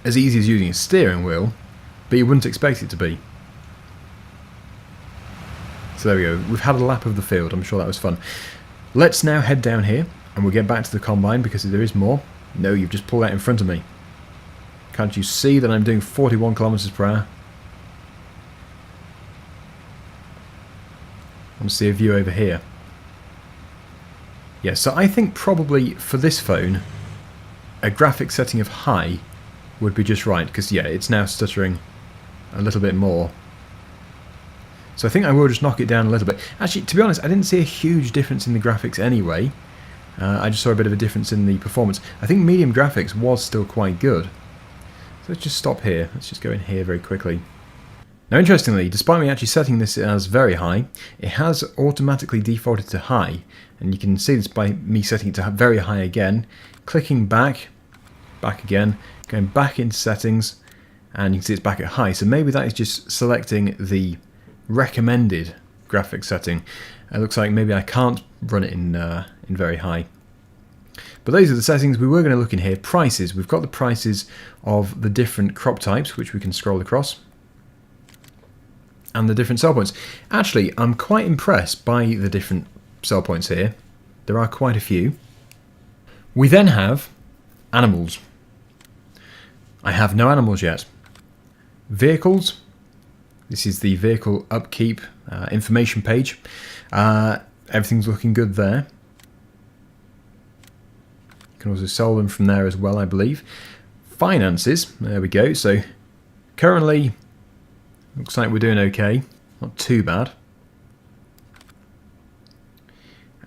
as easy as using a steering wheel, but you wouldn't expect it to be. So there we go, we've had a lap of the field, I'm sure that was fun. Let's now head down here, and we'll get back to the combine because there is more. No, you've just pulled out in front of me. Can't you see that I'm doing 41 kilometers per hour? I want to see a view over here. Yeah, so I think probably for this phone, a graphics setting of high would be just right, because yeah, it's now stuttering a little bit more. So I think I will just knock it down a little bit. Actually, to be honest, I didn't see a huge difference in the graphics anyway. I just saw a bit of a difference in the performance. I think medium graphics was still quite good. So let's just stop here. Let's just go in here very quickly. Now interestingly, despite me actually setting this as very high, it has automatically defaulted to high. And you can see this by me setting it to very high again, clicking back again, going back into settings, and you can see it's back at high. So maybe that is just selecting the recommended graphics setting. It looks like maybe I can't run it in very high. But those are the settings. We were going to look in here. Prices. We've got the prices of the different crop types, which we can scroll across, and the different sell points. Actually, I'm quite impressed by the different sell points here. There are quite a few. We then have animals. I have no animals yet. Vehicles. This is the vehicle upkeep information page. Everything's looking good there. You can also sell them from there as well, I believe. Finances. There we go. So currently, looks like we're doing okay. Not too bad.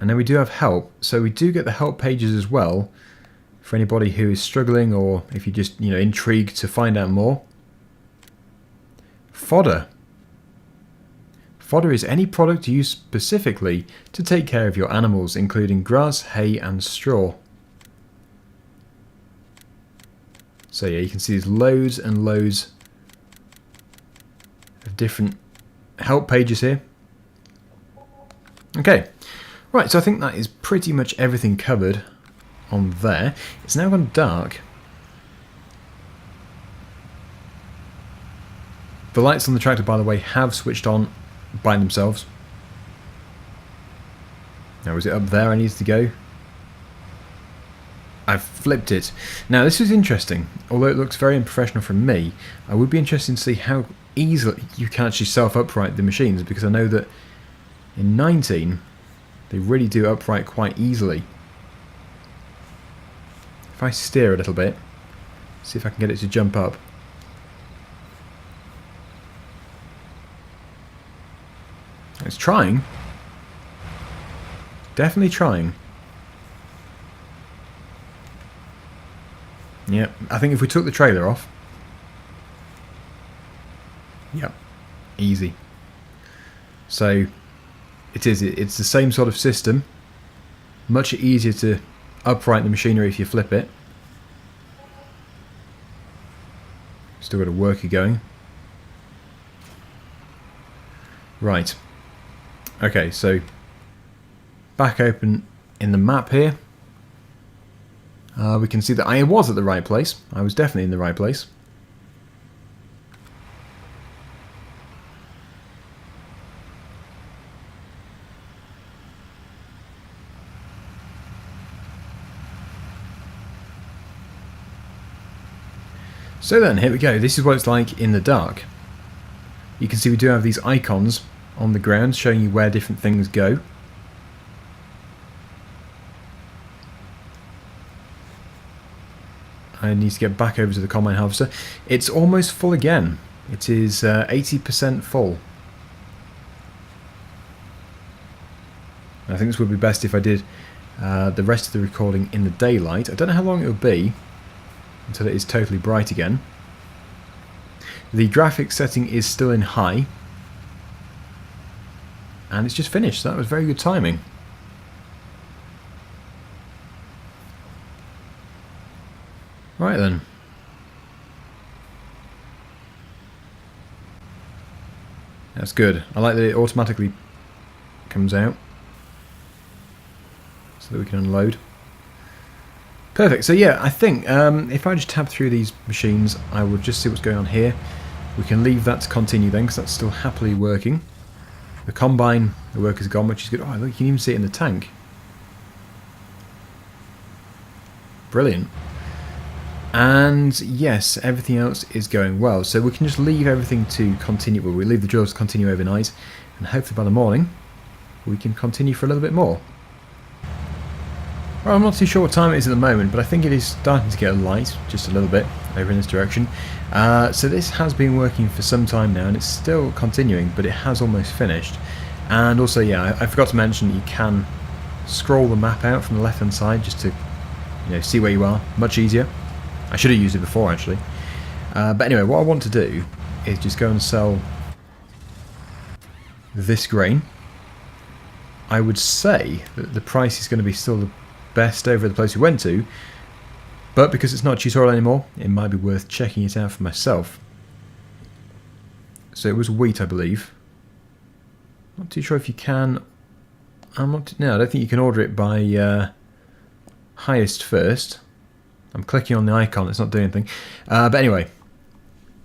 And then we do have help. So we do get the help pages as well for anybody who is struggling, or if you're just, intrigued to find out more. Fodder. Fodder is any product used specifically to take care of your animals, including grass, hay and straw. So yeah, you can see there's loads and loads of different help pages here. Okay, right, so I think that is pretty much everything covered on there. It's now gone dark. The lights on the tractor, by the way, have switched on by themselves. Now, is it up there I need to go? I've flipped it. Now, this is interesting. Although it looks very unprofessional from me, I would be interested to see how easily you can actually self-upright the machines, because I know that in 19, they really do upright quite easily. If I steer a little bit, see if I can get it to jump up. It's trying. Definitely trying. Yeah, I think if we took the trailer off. Yep, easy. So it's the same sort of system. Much easier to upright the machinery if you flip it. Still got a worker going. Right. Okay, so back open in the map here. We can see that I was at the right place. I was definitely in the right place. So then, here we go. This is what it's like in the dark. You can see we do have these icons on the ground showing you where different things go. I need to get back over to the combine harvester. It's almost full again. It is 80% full. I think this would be best if I did the rest of the recording in the daylight. I don't know how long it will be until it is totally bright again. The graphics setting is still in high. And it's just finished. That was very good timing. Right then. That's good. I like that it automatically comes out so that we can unload. Perfect. So yeah, I think if I just tab through these machines, I will just see what's going on here. We can leave that to continue then, because that's still happily working. The combine, the work is gone, which is good. Oh, look, you can even see it in the tank. Brilliant. And yes, everything else is going well. So we can just leave everything to continue. Well, we leave the drills to continue overnight, and hopefully by the morning we can continue for a little bit more. Well, I'm not too sure what time it is at the moment, but I think it is starting to get light, just a little bit, over in this direction. So this has been working for some time now, and it's still continuing, but it has almost finished. And also, yeah, I forgot to mention that you can scroll the map out from the left-hand side just to, see where you are. Much easier. I should have used it before, actually. But anyway, what I want to do is just go and sell this grain. I would say that the price is going to be still the best over the place we went to, but because it's not a tutorial anymore, it might be worth checking it out for myself. So it was wheat, I believe. Not too sure if you can. No, I don't think you can order it by highest first. I'm clicking on the icon, it's not doing anything. But anyway,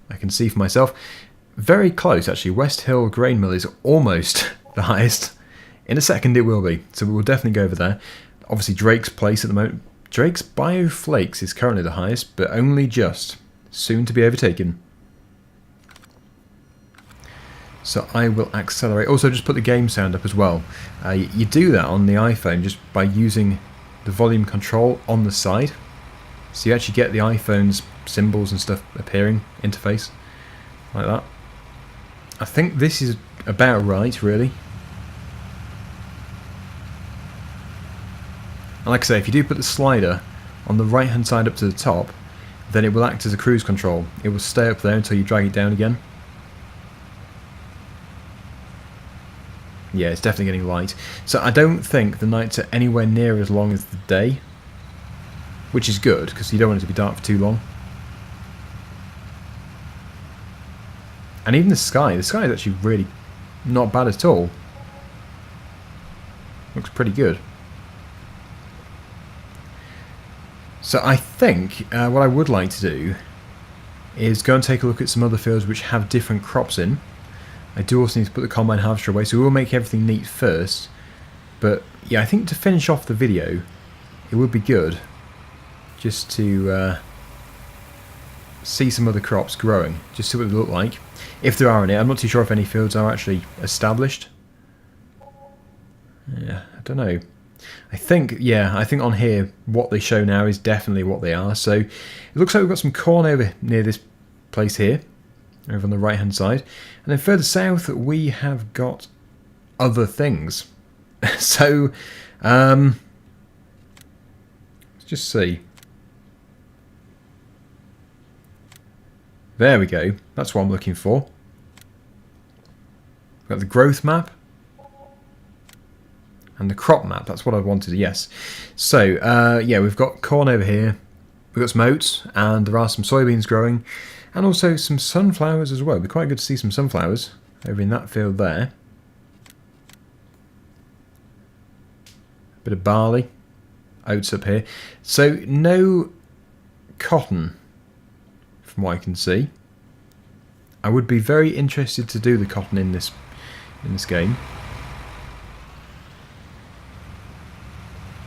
I can see for myself. Very close, actually. West Hill Grain Mill is almost the highest. In a second it will be, so we will definitely go over there. Obviously Drake's Place at the moment. Drake's Bioflakes is currently the highest, but only just. Soon to be overtaken. So I will accelerate. Also, just put the game sound up as well. You do that on the iPhone just by using the volume control on the side. So you actually get the iPhone's symbols and stuff appearing, interface, like that. I think this is about right, really. And like I say, if you do put the slider on the right hand side up to the top, then it will act as a cruise control. It will stay up there until you drag it down again. Yeah, it's definitely getting light. So I don't think the nights are anywhere near as long as the day, which is good, because you don't want it to be dark for too long. And even the sky is actually really not bad at all. Looks pretty good. So I think what I would like to do is go and take a look at some other fields which have different crops in. I do also need to put the combine harvester away, so we will make everything neat first. But yeah, I think to finish off the video, it would be good just to see some other crops growing, just see what they look like. If there are any, I'm not too sure if any fields are actually established. Yeah, I don't know. I think on here what they show now is definitely what they are. So it looks like we've got some corn over near this place here, over on the right hand side, and then further south we have got other things. So let's just see. There we go, that's what I'm looking for. We've got the growth map and the crop map, that's what I wanted, yes. So, yeah, we've got corn over here, we've got some oats, and there are some soybeans growing, and also some sunflowers as well. It'd be quite good to see some sunflowers over in that field there. A bit of barley, oats up here. So, no cotton, from what I can see. I would be very interested to do the cotton in this game.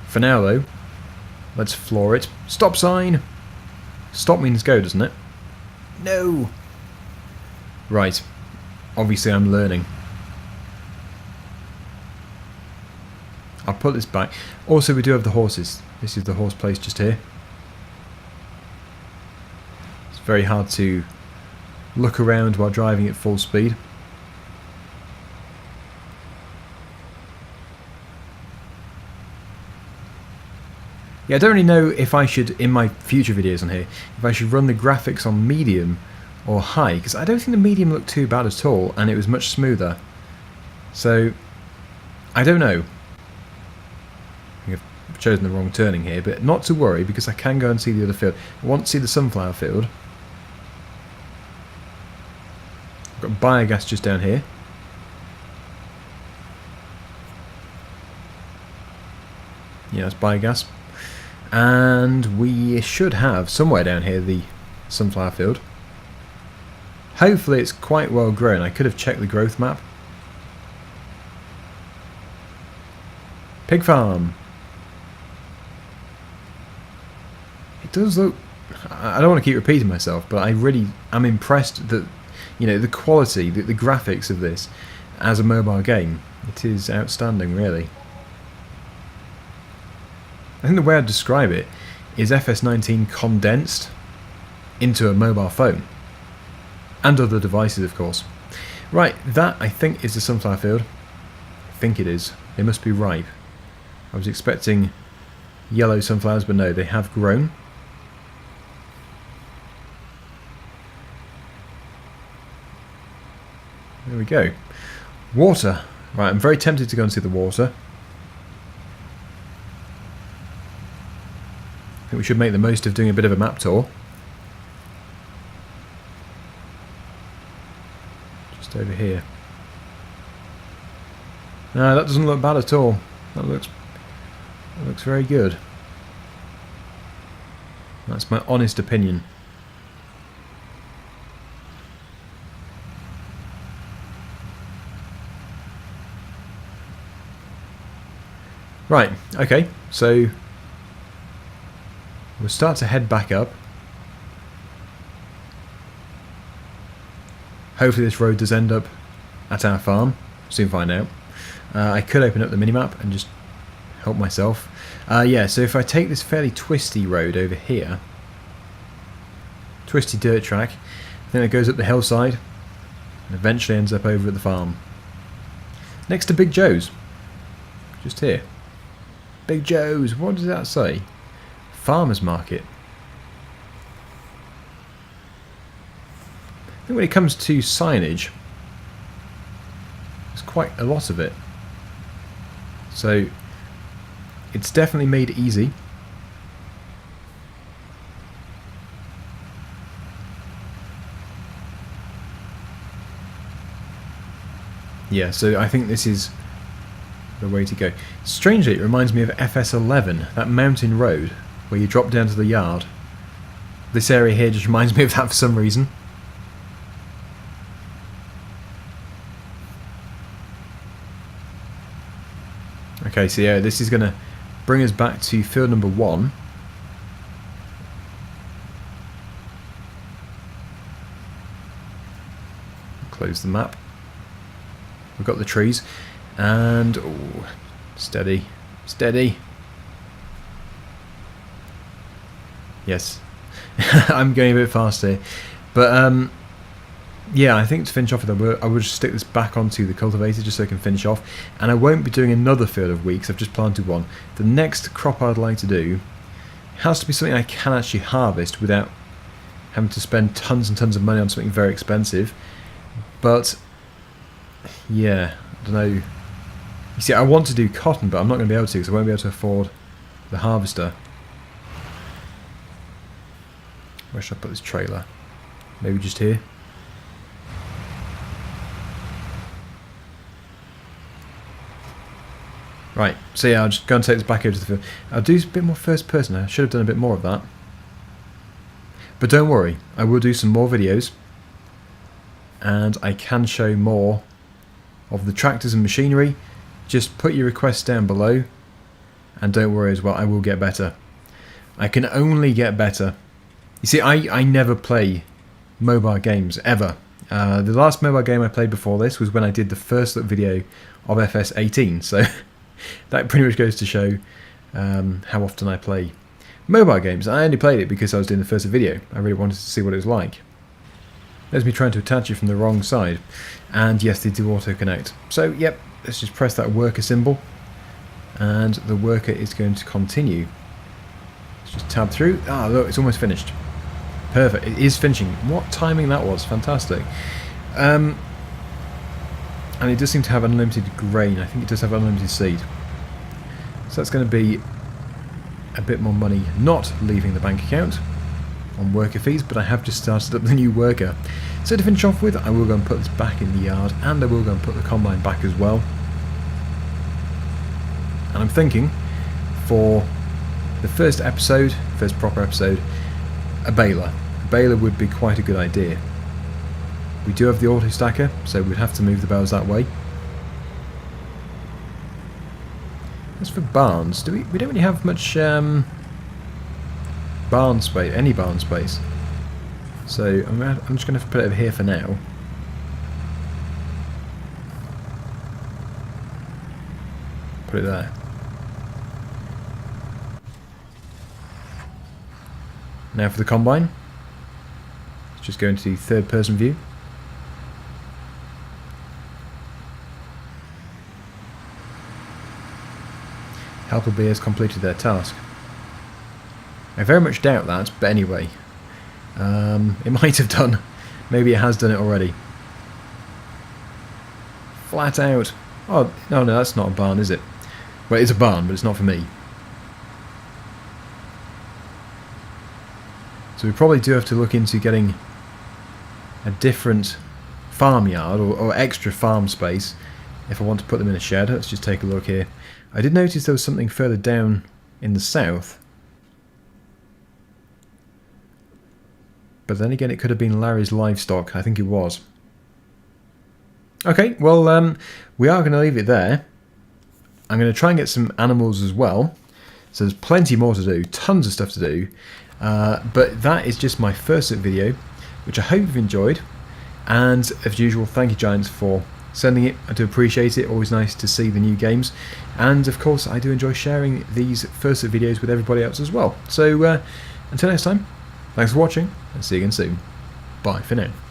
For now though, let's floor it. Stop sign! Stop means go, doesn't it? No! Right. Obviously I'm learning. I'll put this back. Also we do have the horses. This is the horse place just here. It's very hard to look around while driving at full speed. Yeah, I don't really know if I should, in my future videos on here, if I should run the graphics on medium or high, because I don't think the medium looked too bad at all, and it was much smoother. So, I don't know. I think I've chosen the wrong turning here, but not to worry, because I can go and see the other field. I want to see the sunflower field. I've got biogas just down here. Yeah, that's biogas. And we should have somewhere down here the sunflower field. Hopefully it's quite well grown. I could have checked the growth map. Pig farm. It does look... I don't want to keep repeating myself, but I really am impressed that, you know, the quality, the graphics of this as a mobile game. It is outstanding, really. I think the way I'd describe it is FS19 condensed into a mobile phone. And other devices, of course. Right, that I think is the sunflower field. I think it is. They must be ripe. I was expecting yellow sunflowers, but no, they have grown. There we go. Water. Right, I'm very tempted to go and see the water. I think we should make the most of doing a bit of a map tour. Just over here. No, that doesn't look bad at all. That looks very good. That's my honest opinion. Right, okay, so we'll start to head back up. Hopefully this road does end up at our farm. Soon find out. I could open up the minimap and just help myself. Yeah, so if I take this fairly twisty road over here, twisty dirt track, I think it goes up the hillside and eventually ends up over at the farm. Next to Big Joe's. Just here. Big Joe's, what does that say? Farmer's Market. I think when it comes to signage, there's quite a lot of it. So, it's definitely made easy. Yeah, so I think this is the way to go. Strangely, it reminds me of FS11, that mountain road where you drop down to the yard. This area here just reminds me of that for some reason. Okay, so yeah, this is going to bring us back to field number 1. Close the map. We've got the trees. And, oh, steady, steady. Yes, I'm going a bit fast here. But, yeah, I think to finish off with that, I will just stick this back onto the cultivator just so I can finish off. And I won't be doing another field of wheat because I've just planted one. The next crop I'd like to do has to be something I can actually harvest without having to spend tons and tons of money on something very expensive. But, yeah, I don't know. You see, I want to do cotton, but I'm not going to be able to because I won't be able to afford the harvester. Where should I put this trailer? Maybe just here? Right, so yeah, I'll just go and take this back over to the field. I'll do a bit more first person. I should have done a bit more of that. But don't worry, I will do some more videos. And I can show more of the tractors and machinery. Just put your requests down below. And don't worry as well, I will get better. I can only get better. You see, I never play mobile games, ever. The last mobile game I played before this was when I did the first look video of FS18. So that pretty much goes to show how often I play mobile games. I only played it because I was doing the first video. I really wanted to see what it was like. There's me trying to attach it from the wrong side. And yes, they do auto-connect. So, yep, let's just press that worker symbol. And the worker is going to continue. Let's just tab through. Ah, look, it's almost finished. Perfect, it is finishing. What timing that was, fantastic. And it does seem to have unlimited grain. I think it does have unlimited seed. So that's going to be a bit more money not leaving the bank account on worker fees, but I have just started up the new worker. So to finish off with, I will go and put this back in the yard, and I will go and put the combine back as well. And I'm thinking, for the first episode, first proper episode, a baler. A baler would be quite a good idea. We do have the auto stacker, so we'd have to move the bales that way. As for barns, we don't really have much barn space, any barn space. So I'm just going to put it over here for now. Put it there. Now for the combine. Let's just go into the third person view. Helper Bee has completed their task. I very much doubt that, but anyway. It might have done. Maybe it has done it already. Flat out. Oh, no, that's not a barn, is it? Well, it's a barn, but it's not for me. So we probably do have to look into getting a different farmyard or extra farm space if I want to put them in a shed. Let's just take a look here. I did notice there was something further down in the south. But then again, it could have been Larry's livestock. I think it was. Okay, well, we are going to leave it there. I'm going to try and get some animals as well. So there's plenty more to do, tons of stuff to do. But that is just my first video, which I hope you've enjoyed. And as usual, thank you, Giants, for sending it. I do appreciate it. Always nice to see the new games. And of course, I do enjoy sharing these first videos with everybody else as well. So until next time, thanks for watching, and see you again soon. Bye for now.